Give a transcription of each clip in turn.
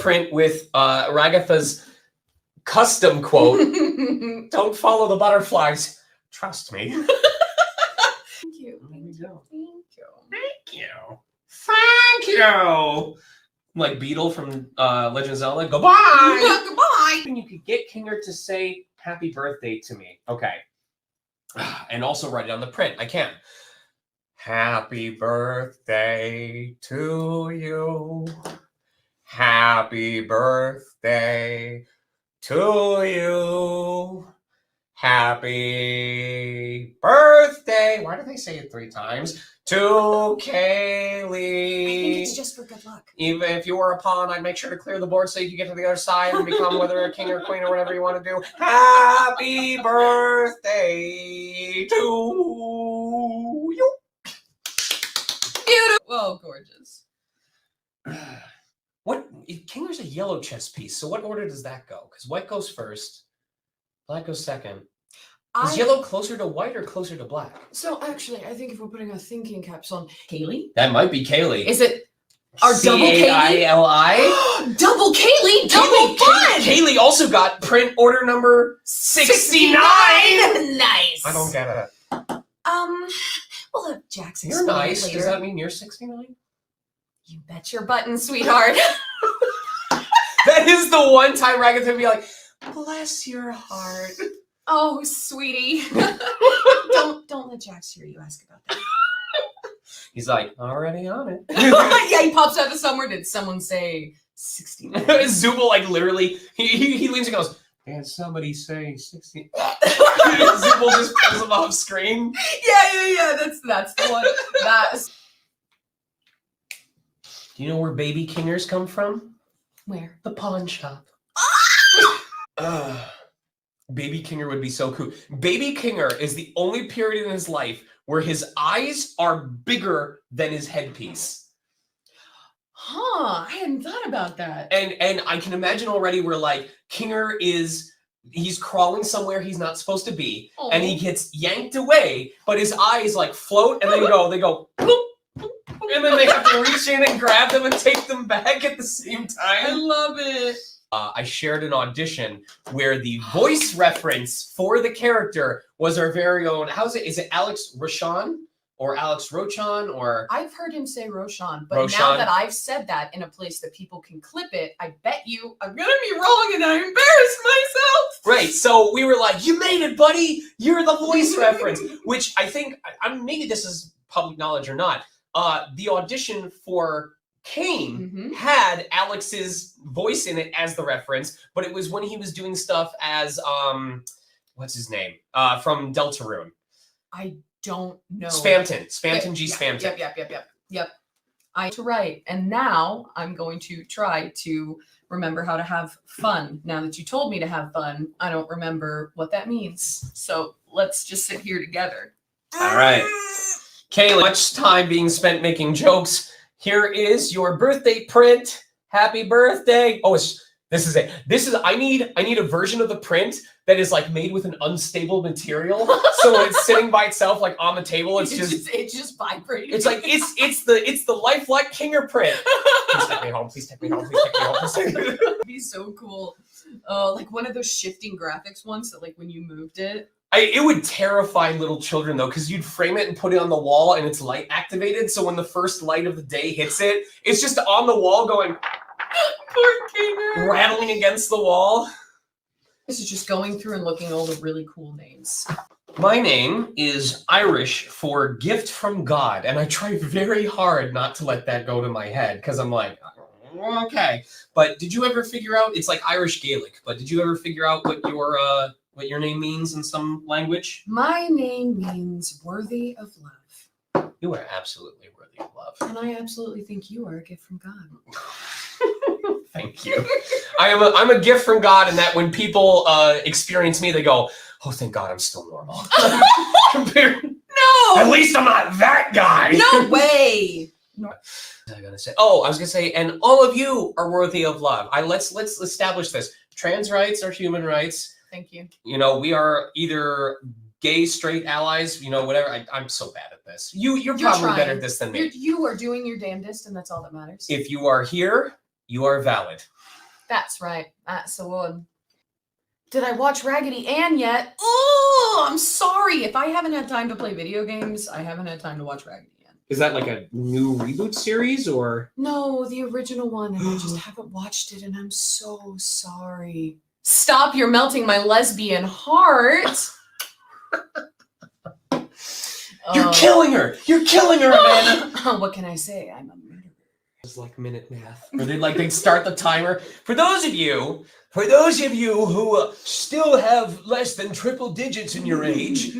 print with Ragatha's custom quote. Don't follow the butterflies. Trust me. Thank you. Thank you. Thank you. Thank you. Thank you. Like Beetle from Legend of Zelda. Goodbye. Goodbye. And you could get Kinger to say happy birthday to me. Okay. And also write it on the print. I can. Happy birthday to you. Happy birthday to you. Happy birthday. Why do they say it 3 times? To Kaylee. I think it's just for good luck. Even if you were a pawn, I'd make sure to clear the board so you can get to the other side and become whether a king or queen or whatever you want to do. Happy birthday to you. Beautiful. Oh, gorgeous. What? Kinger's a yellow chess piece, so what order does that go? Because white goes first, black goes second. Is yellow closer to white or closer to black? So actually, I think if we're putting our thinking caps on, Kaylee? That might be Kaylee. Is it our double Kaylee? Kaili? Double Kaylee! Double fun! Kaylee also got print order number 69! Nice! I don't get it. We'll have Jackson. You're nice. Later. Does that mean you're 69? You bet your button, sweetheart. That is the one time Ragatha would be like, bless your heart. Oh, sweetie. don't let Jax hear you ask about that. He's like, already on it. Yeah, he pops out of somewhere. Did someone say 69? Zubul, like, literally, he leans and goes, did somebody say 60? Zubul just pulls him off screen. Yeah. That's the one. Do you know where baby Kingers come from? Where? The pawn shop. Baby Kinger would be so cool. Baby Kinger is the only period in his life where his eyes are bigger than his headpiece. Huh, I hadn't thought about that. And I can imagine already where like Kinger he's crawling somewhere he's not supposed to be. Aww. And he gets yanked away, but his eyes like float and they go boop, and then they have to reach in and grab them and take them back at the same time. I love it. I shared an audition where the voice reference for the character was our very own. How's it? Is it Alex Roshan or Alex Rochan or? I've heard him say Roshan, but now that I've said that in a place that people can clip it, I bet you I'm gonna be wrong and I embarrassed myself. Right. So we were like, "You made it, buddy! You're the voice reference." Which I think, maybe this is public knowledge or not. The audition for Kane had Alex's voice in it as the reference, but it was when he was doing stuff as what's his name from Deltarune. I don't know. Spamton G. Yeah, Spamton. Yep. I to write, and now I'm going to try to remember how to have fun. Now that you told me to have fun, I don't remember what that means. So let's just sit here together. All right, Kayla. Much time being spent making jokes. Here is your birthday print. Happy birthday. Oh, this is it. I need a version of the print that is like made with an unstable material. So when it's sitting by itself, like on the table, it's just vibrating. It's like it's the lifelike Kinger print. Please take me home. Please take me home. Please take me home. Please take me home. It'd be so cool. Like one of those shifting graphics ones that like when you moved it. It would terrify little children, though, because you'd frame it and put it on the wall, and it's light activated. So when the first light of the day hits it, it's just on the wall going, poor Kinger, rattling against the wall. This is just going through and looking at all the really cool names. My name is Irish for gift from God, and I try very hard not to let that go to my head, because I'm like, okay. But did you ever figure out, it's like Irish Gaelic, but did you ever figure out what your name means in some language? My name means worthy of love. You are absolutely worthy of love. And I absolutely think you are a gift from God. Thank you. I'm a gift from God in that when people experience me, they go, oh, thank God I'm still normal. No! At least I'm not that guy. No way! What was I gonna say? Oh, I was gonna say, and all of you are worthy of love. Let's establish this. Trans rights are human rights. Thank you. You know, we are either gay, straight allies, you know, whatever. I'm so bad at this. You're probably better at this than me. You are doing your damnedest, and that's all that matters. If you are here, You are valid. That's right. That's the one. Did I watch Raggedy Ann yet? Oh, I'm sorry. If I haven't had time to play video games, I haven't had time to watch Raggedy Ann. Is that like a new reboot series or? No, the original one, and I just haven't watched it, and I'm so sorry. Stop, you're melting my lesbian heart. You're killing her! You're killing her, Amanda! What can I say? I'm a murderer. It's like minute math. Or they'd start the timer. For those of you who still have less than triple digits in your age,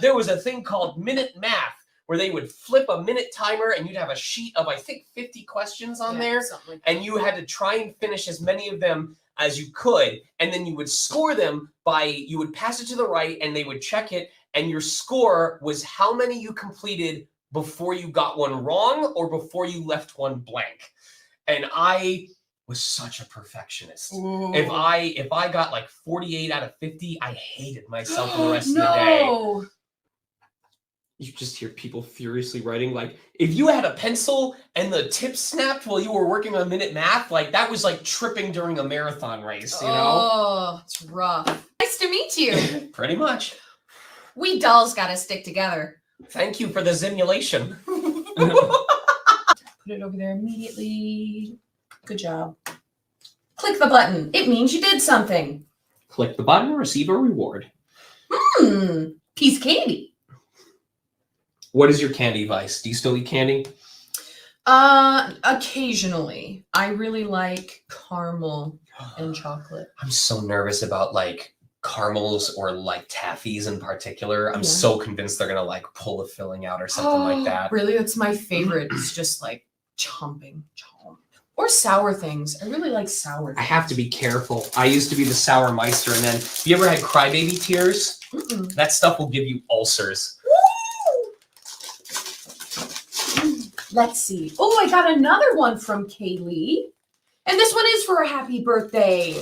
there was a thing called minute math, where they would flip a minute timer and you'd have a sheet of, I think, 50 questions on there. Like and you had to try and finish as many of them as you could. And then you would score them you would pass it to the right and they would check it. And your score was how many you completed before you got one wrong or before you left one blank. And I was such a perfectionist. Ooh. If I got like 48 out of 50, I hated myself for the rest of the day. You just hear people furiously writing, like, if you had a pencil and the tip snapped while you were working on minute math, like, that was like tripping during a marathon race, you know? Oh, it's rough. Nice to meet you. Pretty much. We dolls gotta stick together. Thank you for the simulation. Put it over there immediately. Good job. Click the button. It means you did something. Click the button, receive a reward. Piece of candy. What is your candy vice? Do you still eat candy? Occasionally. I really like caramel and chocolate. I'm so nervous about like caramels or like taffies in particular. I'm so convinced they're gonna like pull the filling out or something like that. Really? It's my favorite. It's just like chomping. Or sour things. I really like sour things. I have to be careful. I used to be the sour meister, and then have you ever had crybaby tears? That stuff will give you ulcers. Let's see. Oh, I got another one from Kaylee. And this one is for a happy birthday.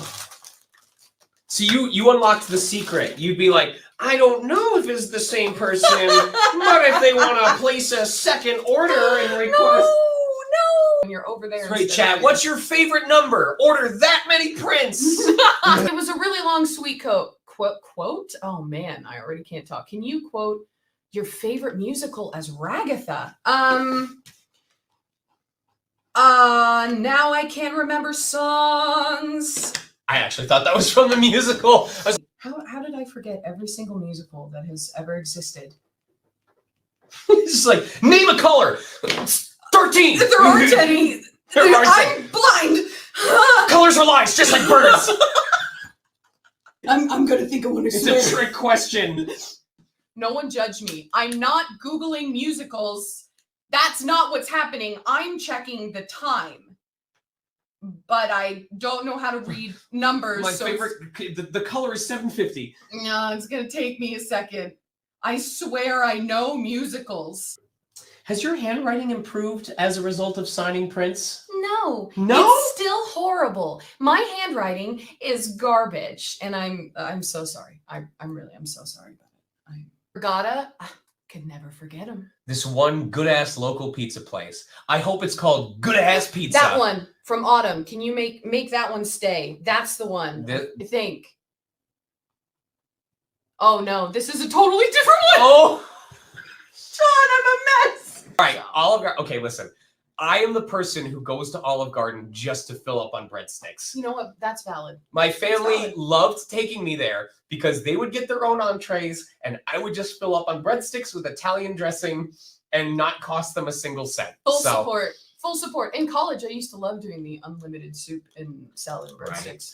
So you unlocked the secret. You'd be like, I don't know if it's the same person, but if they want to place a second order and request... No. When you're over there. Great chat. What's your favorite number? Order that many prints. It was a really long, sweet quote. Oh, man, I already can't talk. Can you quote your favorite musical as Ragatha? Now I can't remember songs. I actually thought that was from the musical. How did I forget every single musical that has ever existed? It's just like, name a color. 13. There aren't any. I'm blind. Colors are lies, just like birds. I'm gonna think of one. It's a trick question. No one judge me. I'm not Googling musicals. That's not what's happening. I'm checking the time. But I don't know how to read numbers. My favorite, the color is 750. No, it's going to take me a second. I swear I know musicals. Has your handwriting improved as a result of signing prints? No. No? It's still horrible. My handwriting is garbage. And I'm so sorry. I'm so sorry about it. Regatta, I could never forget him. This one good-ass local pizza place. I hope it's called Good-Ass Pizza. That one from Autumn. Can you make that one stay? That's the one, I think. Oh, no. This is a totally different one. Oh. John, I'm a mess. All right, Olive Garden. Okay, listen. I am the person who goes to Olive Garden just to fill up on breadsticks. You know what? That's valid. My family loved taking me there because they would get their own entrees and I would just fill up on breadsticks with Italian dressing and not cost them a single cent. Full support. In college, I used to love doing the unlimited soup and salad and breadsticks.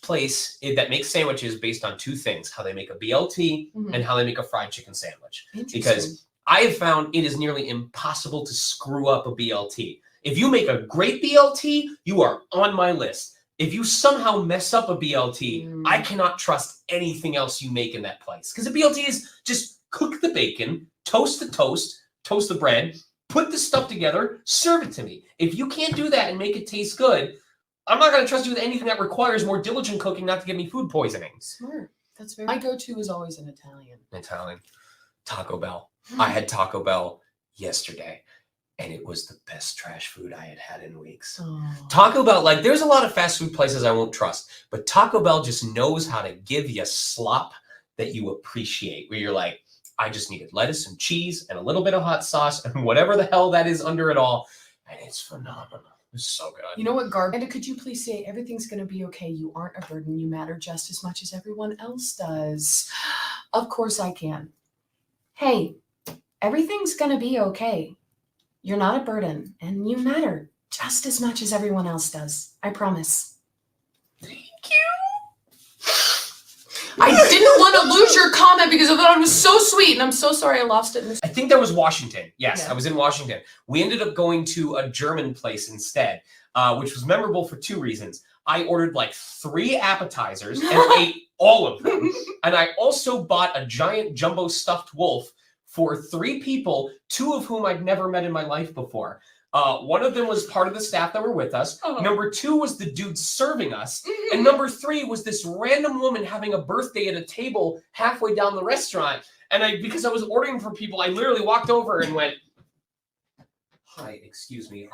Place that makes sandwiches based on two things: how they make a BLT and how they make a fried chicken sandwich. Because I have found it is nearly impossible to screw up a BLT. If you make a great BLT, you are on my list. If you somehow mess up a BLT, I cannot trust anything else you make in that place. Because a BLT is just cook the bacon, toast the toast, toast the bread, put the stuff together, serve it to me. If you can't do that and make it taste good, I'm not going to trust you with anything that requires more diligent cooking not to give me food poisoning. Smart. That's very. My go-to is always an Italian. Taco Bell. I had Taco Bell yesterday. and it was the best trash food I had had in weeks. Oh. Taco Bell, like there's a lot of fast food places I won't trust, but Taco Bell just knows how to give you slop that you appreciate, where you're like, I just needed lettuce and cheese and a little bit of hot sauce and whatever the hell that is under it all, and it's phenomenal. It's so good. You know what, Garb? And could you please say everything's going to be okay? You aren't a burden. You matter just as much as everyone else does. Of course I can. Hey, everything's going to be okay. You're not a burden, and you matter just as much as everyone else does. I promise. Thank you. I didn't want to lose your comment because I thought it was so sweet, and I'm so sorry I lost it. I think that was Washington. Yes, Yeah. I was in Washington. We ended up going to a German place instead, which was memorable for two reasons. I ordered like 3 appetizers and ate all of them. And I also bought a giant jumbo stuffed wolf for 3 people, 2 of whom I'd never met in my life before. One of them was part of the staff that were with us. Oh. Number 2 was the dude serving us. And number 3 was this random woman having a birthday at a table halfway down the restaurant. And because I was ordering for people, I literally walked over and went, "Hi, excuse me.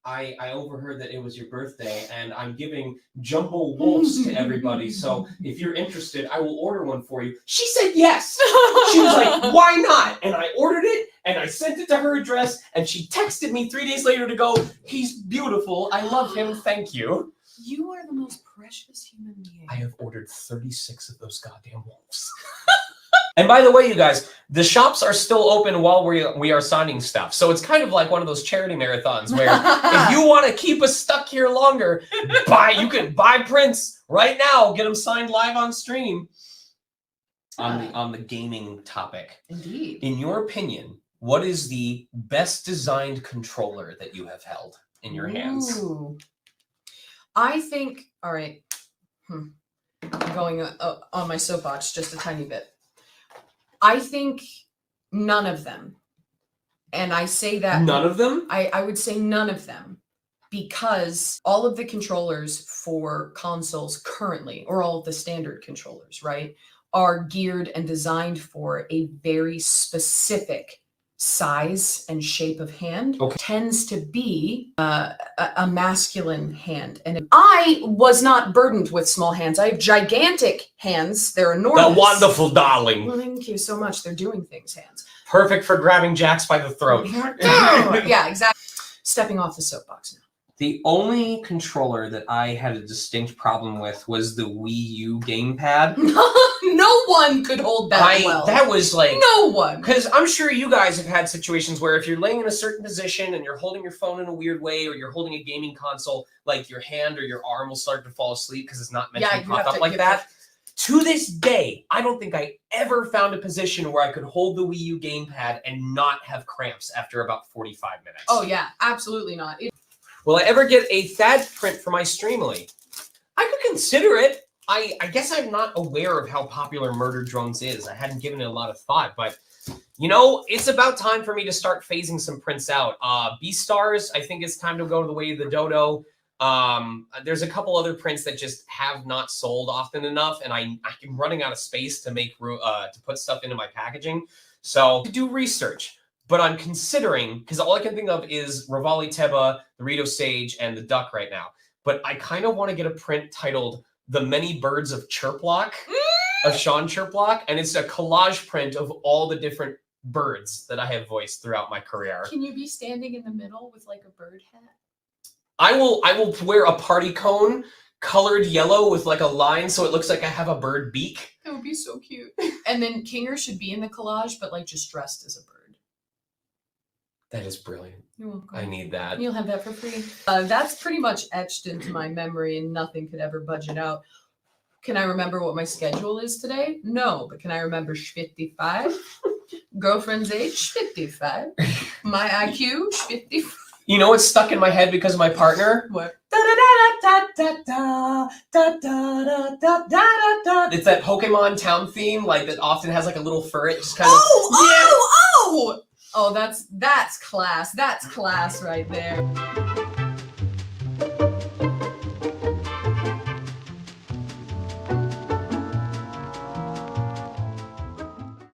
I overheard that it was your birthday, and I'm giving jumbo wolves to everybody. So if you're interested, I will order one for you." She said yes. She was like, "Why not?" And I ordered it, and I sent it to her address, and she texted me 3 days later to go, "He's beautiful. I love him. Thank you." You are the most precious human being. I have ordered 36 of those goddamn wolves. And by the way, you guys, the shops are still open while we are signing stuff. So it's kind of like one of those charity marathons where if you want to keep us stuck here longer, you can buy prints right now, get them signed live on stream. On the gaming topic. Indeed. In your opinion, what is the best designed controller that you have held in your hands? Ooh. I think, all right, I'm going on my soapbox just a tiny bit. I think none of them. And I say that. None of them? I would say none of them, because all of the controllers for consoles currently, or all of the standard controllers, right, are geared and designed for a very specific size and shape of hand. Okay. Tends to be a masculine hand. And I was not burdened with small hands. I have gigantic hands. They're enormous. The wonderful darling. Well, thank you so much. They're doing things, hands. Perfect for grabbing jacks by the throat. Yeah, exactly. Stepping off the soapbox now. The only controller that I had a distinct problem with was the Wii U gamepad. No one could hold that well. That was like... No one. Because I'm sure you guys have had situations where if you're laying in a certain position and you're holding your phone in a weird way, or you're holding a gaming console, like your hand or your arm will start to fall asleep because it's not meant to be propped up like that. To this day, I don't think I ever found a position where I could hold the Wii U gamepad and not have cramps after about 45 minutes. Oh, yeah. Absolutely not. Will I ever get a Tadc print for my streamily? I could consider it. I guess I'm not aware of how popular Murder Drones is. I hadn't given it a lot of thought, but you know, it's about time for me to start phasing some prints out. B-Stars, I think it's time to go to the way of the dodo. There's a couple other prints that just have not sold often enough, and I'm running out of space to make to put stuff into my packaging. So to do research. But I'm considering, because all I can think of is Rivali Teba, the Rito Sage, and the Duck right now. But I kind of want to get a print titled The Many Birds of Chirplock, of Sean Chirplock, and it's a collage print of all the different birds that I have voiced throughout my career. Can you be standing in the middle with like a bird hat? I will wear a party cone colored yellow with like a line so it looks like I have a bird beak. That would be so cute. And then Kinger should be in the collage, but like just dressed as a bird. That is brilliant. You're welcome. I need that. You'll have that for free. That's pretty much etched into my memory, and nothing could ever budge it out. Can I remember what my schedule is today? No, but can I remember 55? Girlfriend's age, 55. My IQ, 55. You know what's stuck in my head because of my partner? What? It's that Pokemon town theme, like that often has like a little fur. It just kind of. Oh, that's class. That's class right there.